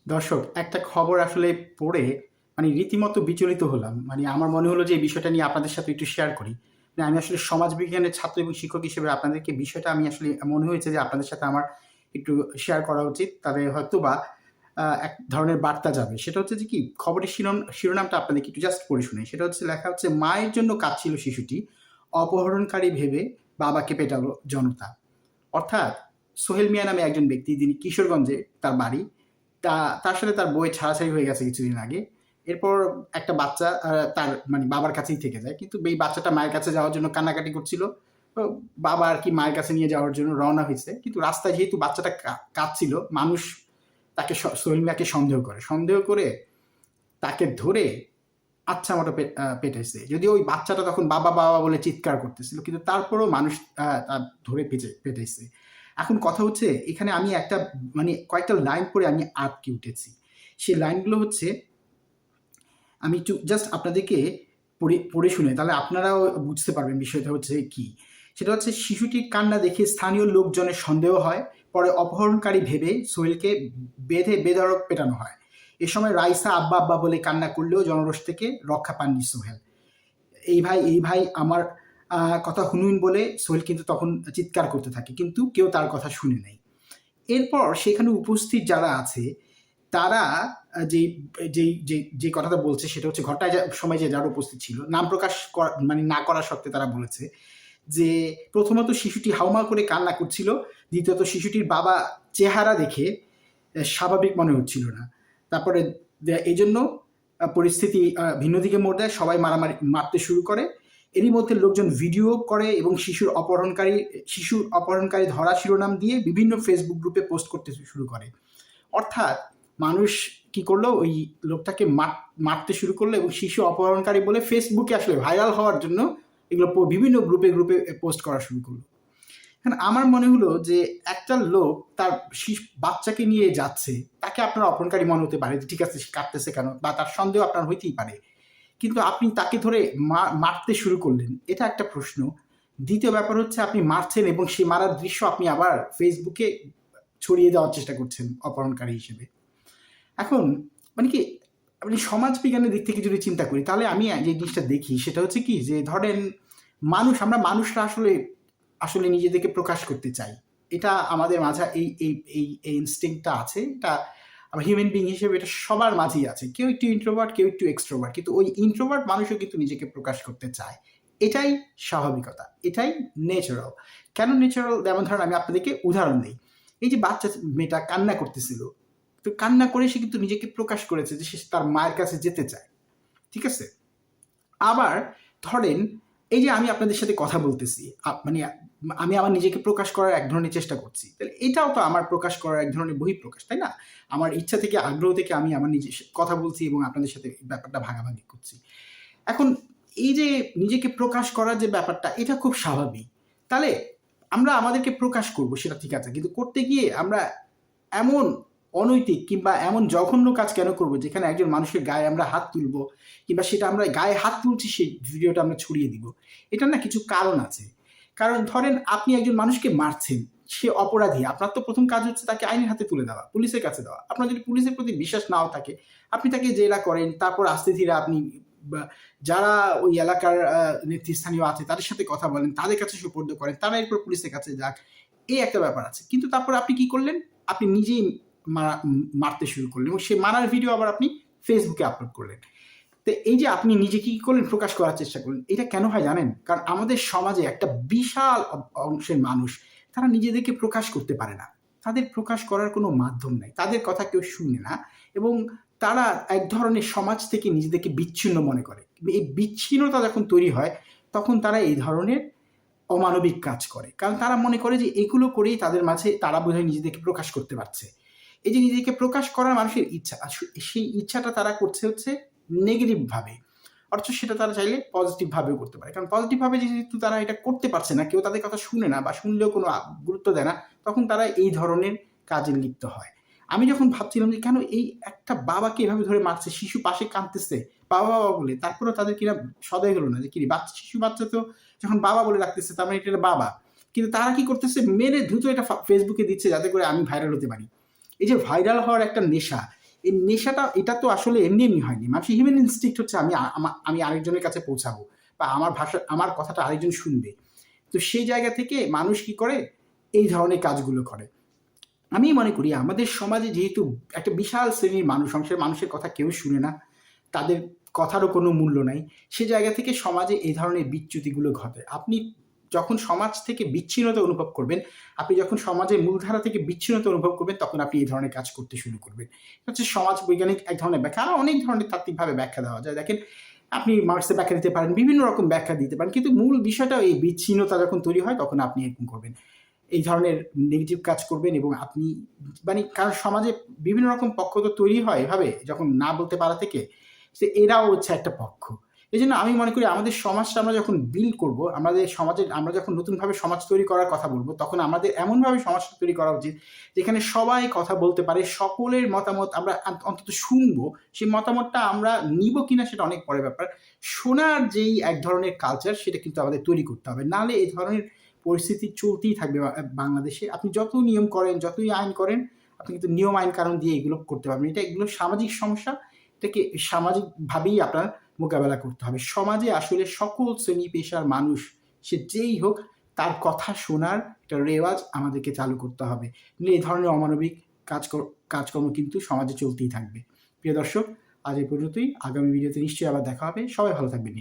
দর্শক, একটা খবর আসলে পড়ে রীতিমতো বিচলিত হলাম। আমার মনে হলো যে এই বিষয়টা নিয়ে আপনাদের সাথে একটু শেয়ার করি। আমি আসলে সমাজবিজ্ঞানের ছাত্র এবং শিক্ষক হিসেবে আপনাদেরকে বিষয়টা আমি আসলে মনে হয়েছে যে আপনাদের সাথে আমার একটু শেয়ার করা উচিত। তাহলে হয়তোবা এক ধরনের বার্তা যাবে। সেটা হচ্ছে যে কি, খবরের শিরোনামটা আপনাদেরকে একটু জাস্ট পড়ে শোনাই। সেটা হচ্ছে লেখা হচ্ছে, "মায়ের জন্য কাঁদছিল শিশুটি, অপহরণকারী ভেবে বাবাকে পেটালো জনতা।" অর্থাৎ সোহেল মিয়া নামে একজন ব্যক্তি, যিনি কিশোরগঞ্জে তার বাড়ি। তার সাথে তার বউয়ের ছাড়াছাড়ি হয়ে গেছে কিছুদিন আগে। এরপর একটা বাচ্চা তার বাবার কাছেই থেকে যায়। কিন্তু এই বাচ্চাটা মায়ের কাছে যাওয়ার জন্য কান্নাকাটি করছিল। তো বাবা আরকি মায়ের কাছে নিয়ে যাওয়ার জন্য রওনা হইছে। কিন্তু রাস্তায় যেহেতু বাচ্চাটা কাঁদছিল, মানুষ তাকে সোহেল মিয়াকে সন্দেহ করে। সন্দেহ করে তাকে ধরে আচ্ছামতো পেটাইছে। যদিও ওই বাচ্চাটা তখন বাবা, বাবা বলে চিৎকার করতেছিল। কিন্তু তারপরেও মানুষ ধরে পেটাইছে। এখন কথা হচ্ছে, এখানে আমি একটা কয়েকটা লাইন পড়ে আমি আঁতকে উঠেছি। সেই লাইনগুলো হচ্ছে, আমি একটু জাস্ট আপনাদেরকে পড়ে শুনাই, তাহলে আপনারাও বুঝতে পারবেন বিষয়টা হচ্ছে কি। সেটা হচ্ছে, শিশুটির কান্না দেখে স্থানীয় লোকজনের সন্দেহ হয়। পরে অপহরণকারী ভেবে সোহেলকে বেঁধে বেধড়ক পেটানো হয়। এ সময় রাইসা আব্বা আব্বা বলে কান্না করলেও জনরোষ থেকে রক্ষা পাননি সোহেল। এই ভাই আমার কথা শুনুন বলে সোহেল কিন্তু তখন চিৎকার করতে থাকে, কিন্তু কেউ তার কথা শুনে নাই। এরপর সেখানে উপস্থিত যারা আছে তারা যে কথাটা বলছে, সেটা হচ্ছে ঘটনায় সময় যে যারা উপস্থিত ছিল, নাম প্রকাশ না করা সত্ত্বে তারা বলেছে যে, প্রথমত শিশুটি হাউমাউ করে কান্না করছিল, দ্বিতীয়ত শিশুটির বাবা চেহারা দেখে স্বাভাবিক মনে হচ্ছিল না। তারপরে এই জন্য পরিস্থিতি ভিন্ন দিকে মোড় দেয়, সবাই মারতে শুরু করে। এরই মধ্যে লোকজন ভিডিও করে এবং শিশুর অপহরণকারী ধরা শিরোনাম দিয়ে বিভিন্ন ফেসবুক গ্রুপে পোস্ট করতে শুরু করে। অর্থাৎ মানুষ কি করলো, ওই লোকটাকে মারতে শুরু করলো এবং শিশু অপহরণকারী বলে ফেসবুকে আসলে ভাইরাল হওয়ার জন্য এগুলো বিভিন্ন গ্রুপে গ্রুপে পোস্ট করা শুরু করলো। এখন আমার মনে হলো যে, একটা লোক তার বাচ্চাকে নিয়ে যাচ্ছে, তাকে আপনার অপহরণকারী মনে হতে পারে, ঠিক আছে সে কাঁদতেছে কেন, বা তার সন্দেহ আপনার হইতেই পারে। কিন্তু আপনি তাকে ধরে মারতে শুরু করলেন, এটা একটা প্রশ্ন। দ্বিতীয় ব্যাপার হচ্ছে, আপনি মারছেন এবং সে মারার দৃশ্য আপনি আবার ফেসবুকে ছড়িয়ে দেওয়ার চেষ্টা করছেন অপহরণকারী হিসেবে। এখন কি, সমাজ বিজ্ঞানের দিক থেকে যদি চিন্তা করি, তাহলে আমি যে জিনিসটা দেখি সেটা হচ্ছে কি, যে ধরেন আমরা মানুষরা আসলে আসলে নিজেদেরকে প্রকাশ করতে চাই। এটা আমাদের মাঝে এই ইনস্টিংক্টটা আছে। এটা আমরা হিউম্যান বিং হিসেবে এটা সবার মাঝেই আছে। কেউ একটু ইন্ট্রোভার্ট, কেউ একটু এক্সট্রোভার্ট। কিন্তু ওই ইন্ট্রোভার্ট মানুষও কিন্তু নিজেকে প্রকাশ করতে চায়। এটাই স্বাভাবিকতা, এটাই ন্যাচারাল। কেন ন্যাচারাল? যেমন ধরেন, আমি আপনাদেরকে উদাহরণ দিই। এই যে মেয়েটা কান্না করতেছিল, তো কান্না করে সে কিন্তু নিজেকে প্রকাশ করেছে যে সে তার মায়ের কাছে যেতে চায়। ঠিক আছে? আবার ধরেন, এই যে আমি আপনাদের সাথে কথা বলতেছি, আমি আমার নিজেকে প্রকাশ করার এক ধরনের চেষ্টা করছি। তাহলে এটাও তো আমার প্রকাশ করার এক ধরনের বহিঃপ্রকাশ, তাই না? আমার ইচ্ছা থেকে, আগ্রহ থেকে আমি আমার নিজের কথা বলছি এবং আপনাদের সাথে এই ব্যাপারটা ভাগাভাগি করছি। এখন এই যে নিজেকে প্রকাশ করার যে ব্যাপারটা, এটা খুব স্বাভাবিক। তাহলে আমরা আমাদেরকে প্রকাশ করব, সেটা ঠিক আছে। কিন্তু করতে গিয়ে আমরা এমন অনৈতিক কিংবা এমন জঘন্য কাজ কেন করব, যেখানে একজন মানুষের গায়ে আমরা হাত তুলবো, কিংবা সেটা আমরা গায়ে হাত তুলছি সেই ভিডিওটা আমরা ছড়িয়ে দিব? এটার না কিছু কারণ আছে। কারণ ধরেন, আপনি একজন মানুষকে মারছেন, সে অপরাধী। আপনার তো প্রথম কাজ হচ্ছে তাকে আইনের হাতে তুলে দেওয়া, পুলিশের কাছে দেওয়া। আপনার যদি পুলিশের প্রতি বিশ্বাস নাও থাকে, আপনি তাকে জেরা করেন, তারপর আস্তে ধীরে আপনি যারা ওই এলাকার নেতৃস্থানীয় আছে তাদের সাথে কথা বলেন, তাদের কাছে সুপর্দ করেন, তারা এরপর পুলিশের কাছে যাক। এই একটা ব্যাপার আছে। কিন্তু তারপর আপনি কি করলেন? আপনি নিজেই মারতে শুরু করলেন এবং সে মারার ভিডিও আবার আপনি ফেসবুকে আপলোড করলেন। তো এই যে আপনি নিজেকে কি করলেন, প্রকাশ করার চেষ্টা করলেন। এটা কেন হয় জানেন? কারণ আমাদের সমাজে একটা বিশাল অংশের মানুষ, তারা নিজেদেরকে প্রকাশ করতে পারে না। তাদের প্রকাশ করার কোনো মাধ্যম নাই, তাদের কথা কেউ শুনে না এবং তারা এক ধরনের সমাজ থেকে নিজেদেরকে বিচ্ছিন্ন মনে করে। এই বিচ্ছিন্নতা যখন তৈরি হয়, তখন তারা এই ধরনের অমানবিক কাজ করে। কারণ তারা মনে করে যে এগুলো করেই তাদের মাঝে তারা বোধহয় নিজেদেরকে প্রকাশ করতে পারছে। এই যে নিজেকে প্রকাশ করার মানুষের ইচ্ছা, সেই ইচ্ছাটা তারা করছে হচ্ছে নেগেটিভ ভাবে। অথচ সেটা তারা চাইলে পজিটিভ ভাবেও করতে পারে। কারণ পজিটিভ ভাবে যেহেতু তারা এটা করতে পারছে না, কেউ তাদের কথা শুনে না বা শুনলেও কোনো গুরুত্ব দেয় না, তখন তারা এই ধরনের কাজে লিপ্ত হয়। আমি যখন ভাবছিলাম যে কেন এই একটা বাবাকে এভাবে ধরে মারছে, শিশু পাশে কাঁদতেছে বাবা, বাবা বলে, তারপরেও তাদের কিনা সদয় হলো না যে কি শিশু বাচ্চা তো যখন বাবা বলে ডাকতেছে, তার মানে এটা বাবা। কিন্তু তারা কি করতেছে, মেরে দ্রুত এটা ফেসবুকে দিচ্ছে যাতে করে আমি ভাইরাল হতে পারি। এই যে ভাইরাল হওয়ার একটা নেশা, এই নেশাটা এটা তো আসলে এমনি এমনি হয়নি। মানুষের হিউম্যান ইনস্টিংক্ট হচ্ছে আমি আরেকজনের কাছে পৌঁছাবো বা আমার কথাটা আরেকজন শুনবে। তো সেই জায়গা থেকে মানুষ কি করে? এই ধরনের কাজগুলো করে। আমি মনে করি আমাদের সমাজে যেহেতু একটা বিশাল শ্রেণীর মানুষ, অংশের মানুষের কথা কেউ শুনে না, তাদের কথারও কোনো মূল্য নাই। সে জায়গা থেকে সমাজে এই ধরনের বিচ্যুতিগুলো ঘটে। আপনি যখন সমাজ থেকে বিচ্ছিন্নতা অনুভব করবেন, আপনি যখন সমাজের মূলধারা থেকে বিচ্ছিন্নতা অনুভব করবেন, তখন আপনি এই ধরনের কাজ করতে শুরু করবেন। এটা হচ্ছে সমাজ বৈজ্ঞানিক এক ধরনের ব্যাখ্যা। আরো অনেক ধরনের তাত্ত্বিকভাবে ব্যাখ্যা দেওয়া যায়। দেখেন, আপনি মার্ক্সের ব্যাখ্যা দিতে পারেন, বিভিন্ন রকম ব্যাখ্যা দিতে পারেন। কিন্তু মূল বিষয়টা এই বিচ্ছিন্নতা যখন তৈরি হয়, তখন আপনি এরকম করবেন। এই ধরনের নেগেটিভ কাজ করবেন এবং আপনি কারণ সমাজে বিভিন্ন রকম পক্ষ তো তৈরি হয় এভাবে যখন না বলতে পারা থেকে, যে এরাও হচ্ছে একটা পক্ষ। এজন্য আমি মনে করি আমাদের সমাজটা আমরা যখন বিল্ড করব, আমরা যখন নতুনভাবে সমাজ তৈরি করার কথা বলব, তখন আমাদের এমনভাবে সমাজটা তৈরি করা উচিত যেখানে সবাই কথা বলতে পারে, সকলের মতামত আমরা অন্তত শুনবো। সেই মতামতটা আমরা নিব কিনা সেটা অনেক পরের ব্যাপার। শোনার যেই এক ধরনের কালচার, সেটা কিন্তু আমাদের তৈরি করতে হবে। নাহলে এই ধরনের পরিস্থিতি চলতেই থাকবে বাংলাদেশে। আপনি যত নিয়ম করেন, যতই আইন করেন, আপনি কিন্তু নিয়ম আইন কানুন দিয়ে এগুলো করতে পারবেন। এগুলো সামাজিক সমস্যা। এটাকে সামাজিকভাবেই আপনার মোকাবেলা করতে হবে। সমাজে আসলে সকল শ্রেণী পেশার মানুষ, সে যেই হোক, তার কথা শোনার একটা রেওয়াজ আমাদেরকে চালু করতে হবে। এই ধরনের অমানবিক কাজকর্ম কিন্তু সমাজে চলতেই থাকবে। প্রিয় দর্শক, আজ এই পর্যন্তই। আগামী ভিডিওতে নিশ্চয়ই আবার দেখা হবে। সবাই ভালো থাকবেন।